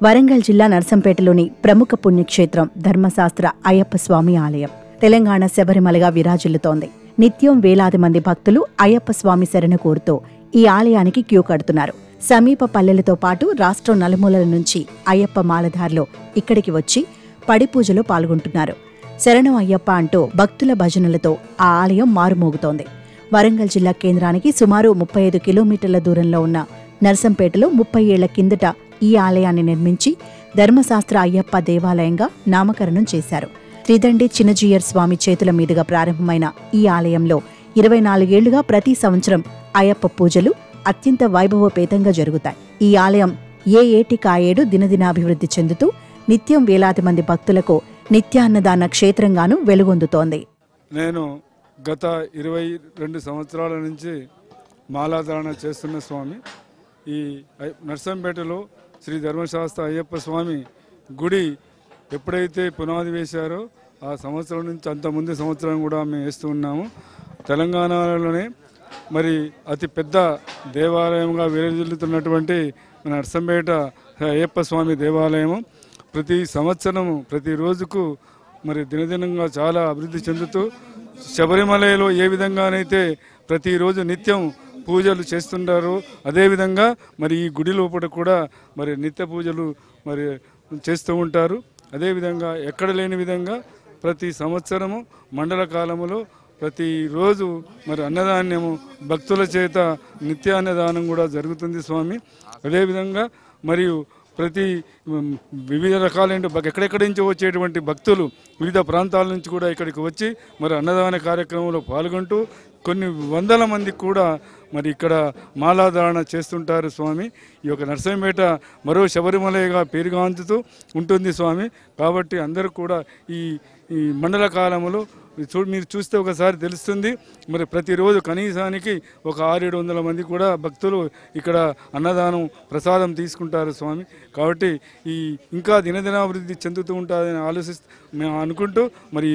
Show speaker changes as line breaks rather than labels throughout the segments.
వరంగల్ జిల్లా నర్సంపేటలోని ప్రముఖ పుణ్యక్షేత్రం ధర్మశాస్త్ర అయ్యప్ప స్వామి ఆలయం తెలంగాణ శబరిమలగా విరాజిల్లుతోంది. నిత్యం వేలాది మంది భక్తులు అయ్యప్ప స్వామి శరణు కోరుతూ ఈ ఆలయానికి క్యూ కడుతున్నారు. సమీప పల్లెలతో పాటు రాష్ట్రం నలుమూలల నుంచి అయ్యప్ప మాలధారులు ఇక్కడికి వచ్చి పడి పూజలో పాల్గొంటున్నారు. శరణు అయ్యప్ప అంటూ భక్తుల భజనలతో ఆ ఆలయం మారుమోగుతోంది. వరంగల్ జిల్లా కేంద్రానికి సుమారు 35 కిలోమీటర్ల దూరంలో ఉన్న నర్సంపేటలో 30 ఏళ్ల కిందట ఈ ఆలయాన్ని నిర్మించి ధర్మశాస్త్ర అయ్యప్ప దేవాలయంగా నామకరణం చేశారు. త్రిదండి చిన్నజీయర్ స్వామి చేతుల మీదుగా ప్రారంభమైన ఈ ఆలయంలో 24 ఏళ్లుగా ప్రతి సంవత్సరం అయ్యప్ప పూజలు అత్యంత వైభవపేతంగా జరుగుతాయి. ఈ ఆలయం ఏ ఏటికాయేడు దినదినాభివృద్ధి చెందుతూ నిత్యం వేలాది మంది భక్తులకు నిత్యాన్నదాన క్షేత్రంగానూ వెలుగొందుతోంది.
నేను గత 22 సంవత్సరాల నుంచి మాలాధారణ చేస్తున్న స్వామి. ఈ నర్సంపేటలో శ్రీ ధర్మశాస్త్ర అయ్యప్ప స్వామి గుడి ఎప్పుడైతే పునాది వేశారో ఆ సంవత్సరం నుంచి అంతకుముందు సంవత్సరం కూడా మేము వేస్తూ ఉన్నాము. తెలంగాణలోనే మరి అతి పెద్ద దేవాలయంగా విరాజిల్లుతున్నటువంటి మన నర్సంపేట అయ్యప్ప స్వామి దేవాలయము ప్రతి సంవత్సరము ప్రతి రోజుకు మరి దినదినంగా చాలా అభివృద్ధి చెందుతూ శబరిమలలో ఏ విధంగానైతే ప్రతిరోజు నిత్యం పూజలు చేస్తుంటారో అదేవిధంగా మరి ఈ గుడి లోపల కూడా మరి నిత్య పూజలు మరి చేస్తూ ఉంటారు. అదేవిధంగా ఎక్కడ లేని విధంగా ప్రతి సంవత్సరము మండల కాలములో ప్రతిరోజు మరి అన్నదాన్యము భక్తుల చేత నిత్యాన్నదానం కూడా జరుగుతుంది స్వామి. అదేవిధంగా మరియు ప్రతి వివిధ రకాలైన ఎక్కడెక్కడి నుంచి వచ్చేటువంటి భక్తులు వివిధ ప్రాంతాల నుంచి కూడా ఇక్కడికి వచ్చి మరి అన్నదాన కార్యక్రమంలో పాల్గొంటూ కొన్ని వందల మందికి కూడా మరి ఇక్కడ మాలాధారణ చేస్తుంటారు స్వామి. ఈ యొక్క నర్సంపేట మరో శబరిమలగా పేరుగాంచుతూ ఉంటుంది స్వామి. కాబట్టి అందరూ కూడా ఈ మండల కాలంలో మీరు చూస్తే ఒకసారి తెలుస్తుంది. మరి ప్రతిరోజు కనీసానికి ఒక 600-700 మంది కూడా భక్తులు ఇక్కడ అన్నదానం ప్రసాదం తీసుకుంటారు స్వామి. కాబట్టి ఇంకా దినదినాభివృద్ధి చెందుతూ ఉంటుందని మేము అనుకుంటూ మరి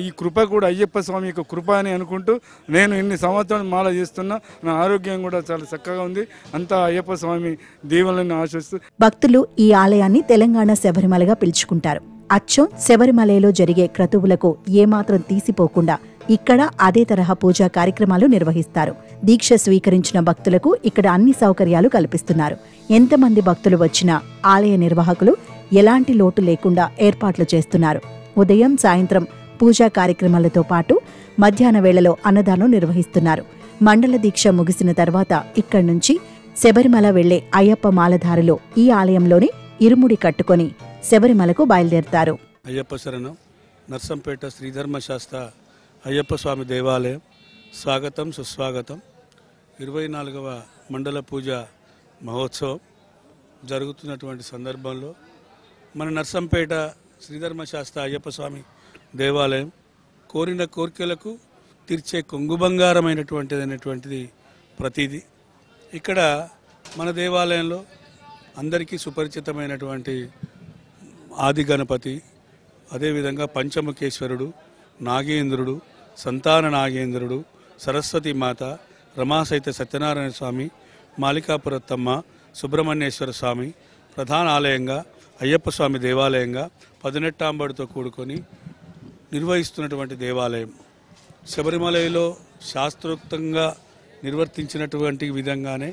ఈ కృప కూడా అయ్యప్ప స్వామి యొక్క కృప అని అనుకుంటూ నేను ఇన్ని సంవత్సరాలు మాల చేస్తున్నా. నా ఆరోగ్యం కూడా చాలా చక్కగా ఉంది. అంతా అయ్యప్ప స్వామి దీవెనలను ఆశిస్తూ
భక్తులు ఈ ఆలయాన్ని తెలంగాణ శబరిమలగా పిలుచుకుంటారు. అచ్చం శబరిమలలో జరిగే క్రతువులకు ఏమాత్రం తీసిపోకుండా ఇక్కడ అదే తరహా పూజా కార్యక్రమాలు నిర్వహిస్తారు. దీక్ష స్వీకరించిన భక్తులకు ఇక్కడ అన్ని సౌకర్యాలు కల్పిస్తున్నారు. ఎంతమంది భక్తులు వచ్చినా ఆలయ నిర్వాహకులు ఎలాంటి లోటు లేకుండా ఏర్పాట్లు చేస్తున్నారు. ఉదయం సాయంత్రం పూజా కార్యక్రమాలతో పాటు మధ్యాహ్న వేళలో అన్నదానం నిర్వహిస్తున్నారు. మండల దీక్ష ముగిసిన తర్వాత ఇక్కడి నుంచి శబరిమల వెళ్లే అయ్యప్ప మాలధారులు ఈ ఆలయంలోనే ఇరుముడి కట్టుకొని శబరిమలకు బయలుదేరతారు.
అయ్యప్ప శరణం. నర్సంపేట శ్రీధర్మశాస్త్ర అయ్యప్ప స్వామి దేవాలయం స్వాగతం సుస్వాగతం. 24వ మండల పూజ మహోత్సవం జరుగుతున్నటువంటి సందర్భంలో మన నర్సంపేట శ్రీధర్మశాస్త్ర అయ్యప్ప స్వామి దేవాలయం కోరిన కోరికలకు తీర్చే కొంగు బంగారమైనటువంటిది ప్రతిదీ. ఇక్కడ మన దేవాలయంలో అందరికీ సుపరిచితమైనటువంటి ఆది గణపతి, అదేవిధంగా పంచముఖేశ్వరుడు, నాగేంద్రుడు, సంతాన నాగేంద్రుడు, సరస్వతి మాత, రమాసహిత సత్యనారాయణ స్వామి, మాలికాపురత్తమ్మ, సుబ్రహ్మణ్యేశ్వర స్వామి ప్రధాన ఆలయంగా అయ్యప్ప స్వామి దేవాలయంగా 18 కూడుకొని నిర్వహిస్తున్నటువంటి దేవాలయం. శబరిమలలో శాస్త్రోక్తంగా నిర్వర్తించినటువంటి విధంగానే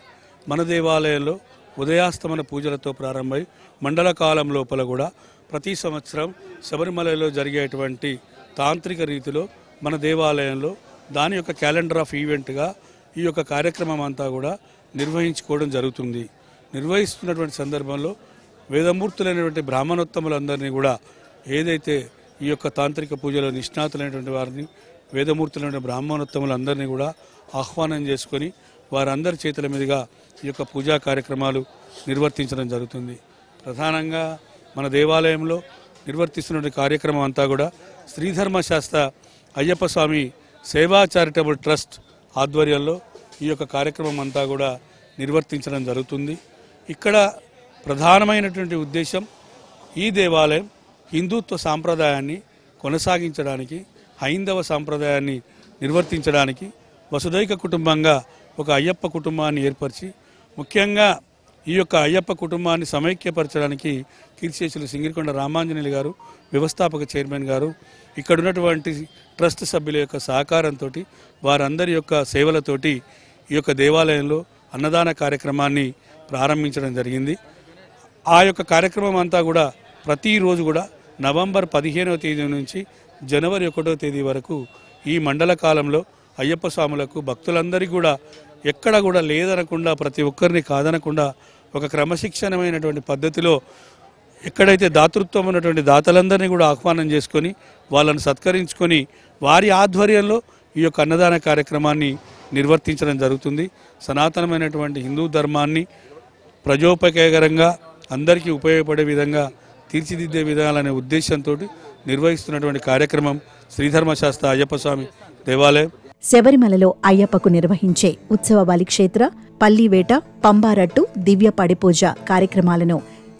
మన దేవాలయంలో ఉదయాస్తమన పూజలతో ప్రారంభమై మండల కాలం లోపల కూడా ప్రతి సంవత్సరం శబరిమలలో జరిగేటువంటి తాంత్రిక రీతిలో మన దేవాలయంలో దాని యొక్క క్యాలెండర్ ఆఫ్ ఈవెంట్గా ఈ యొక్క కార్యక్రమం అంతా కూడా నిర్వహించుకోవడం జరుగుతుంది. నిర్వహిస్తున్నటువంటి సందర్భంలో వేదమూర్తులైనటువంటి బ్రాహ్మణోత్తములందరినీ కూడా ఏదైతే ఈ యొక్క తాంత్రిక పూజలో నిష్ణాతులైనటువంటి వారిని వేదమూర్తులైన బ్రాహ్మణోత్తములందరినీ కూడా ఆహ్వానం చేసుకొని వారందరి చేతుల మీదుగా ఈ యొక్క పూజా కార్యక్రమాలు నిర్వర్తించడం జరుగుతుంది. ప్రధానంగా మన దేవాలయంలో నిర్వర్తిస్తున్న కార్యక్రమం అంతా కూడా శ్రీధర్మశాస్త్ర అయ్యప్ప స్వామి సేవా చారిటబుల్ ట్రస్ట్ ఆధ్వర్యంలో ఈ యొక్క కార్యక్రమం అంతా కూడా నిర్వర్తించడం జరుగుతుంది. ఇక్కడ ప్రధానమైనటువంటి ఉద్దేశం ఈ దేవాలయం హిందుత్వ సాంప్రదాయాన్ని కొనసాగించడానికి, హైందవ సాంప్రదాయాన్ని నిర్వర్తించడానికి వసుదైక కుటుంబంగా ఒక అయ్యప్ప కుటుంబాన్ని ఏర్పరిచి ముఖ్యంగా ఈ యొక్క అయ్యప్ప కుటుంబాన్ని సమైక్యపరచడానికి కీర్తిశేషులు సింగిరికొండ రామాంజనేయులు గారు, వ్యవస్థాపక చైర్మన్ గారు, ఇక్కడ ఉన్నటువంటి ట్రస్ట్ సభ్యుల యొక్క సహకారంతో, వారందరి యొక్క సేవలతోటి ఈ యొక్క దేవాలయంలో అన్నదాన కార్యక్రమాన్ని ప్రారంభించడం జరిగింది. ఆ యొక్క కార్యక్రమం అంతా కూడా ప్రతిరోజు కూడా నవంబర్ 15వ తేదీ నుంచి జనవరి 1వ తేదీ వరకు ఈ మండల కాలంలో అయ్యప్ప స్వాములకు భక్తులందరికీ కూడా ఎక్కడ కూడా లేదనకుండా, ప్రతి ఒక్కరిని కాదనకుండా ఒక క్రమశిక్షణమైనటువంటి పద్ధతిలో ఎక్కడైతే దాతృత్వం ఉన్నటువంటి దాతలందరినీ కూడా ఆహ్వానం చేసుకొని వాళ్ళని సత్కరించుకొని వారి ఆధ్వర్యంలో ఈ యొక్క అన్నదాన కార్యక్రమాన్ని నిర్వర్తించడం జరుగుతుంది. సనాతనమైనటువంటి హిందూ ధర్మాన్ని ప్రజోపయోగకరంగా అందరికీ ఉపయోగపడే విధంగా తీర్చిదిద్దే విధాలనే ఉద్దేశంతో నిర్వహిస్తున్నటువంటి కార్యక్రమం శ్రీధర్మశాస్త్ర అయ్యప్ప స్వామి దేవాలయం.
శబరిమలలో అయ్యప్పకు నిర్వహించే ఉత్సవ బలిక్షేత్ర, పల్లివేట, పంబారట్టు, దివ్య పడిపూజ కార్యక్రమాలను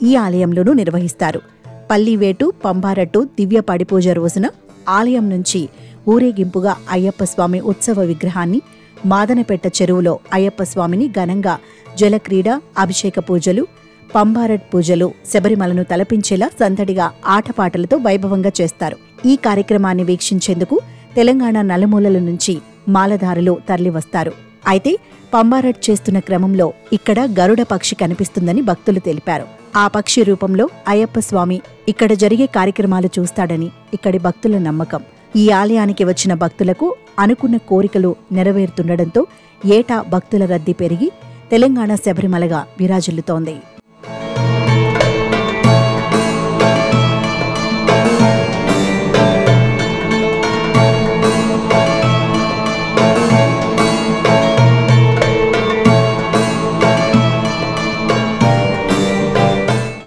ఈ ఆలయంలోనూ నిర్వహిస్తారు. పల్లివేటు, పంబారట్టు, దివ్య పడిపూజ రోజున ఆలయం నుంచి ఊరేగింపుగా అయ్యప్ప స్వామి ఉత్సవ విగ్రహాన్ని మాదనపెట్ట చెరువులో అయ్యప్ప స్వామిని ఘనంగా జలక్రీడ, అభిషేక పూజలు, పంబారట్ పూజలు శబరిమలను తలపించేలా సందడిగా ఆటపాటలతో వైభవంగా చేస్తారు. ఈ కార్యక్రమాన్ని వీక్షించేందుకు తెలంగాణ నలుమూలల నుంచి మాలధారులు తరలివస్తారు. అయితే పంబారట్ చేస్తున్న క్రమంలో ఇక్కడ గరుడ పక్షి కనిపిస్తుందని భక్తులు తెలిపారు. ఆ పక్షి రూపంలో అయ్యప్ప స్వామి ఇక్కడ జరిగే కార్యక్రమాలు చూస్తాడని ఇక్కడి భక్తుల నమ్మకం. ఈ ఆలయానికి వచ్చిన భక్తులకు అనుకున్న కోరికలు నెరవేరుతుండటంతో ఏటా భక్తుల రద్దీ పెరిగి తెలంగాణ శబరిమలగా విరాజిల్లుతోంది.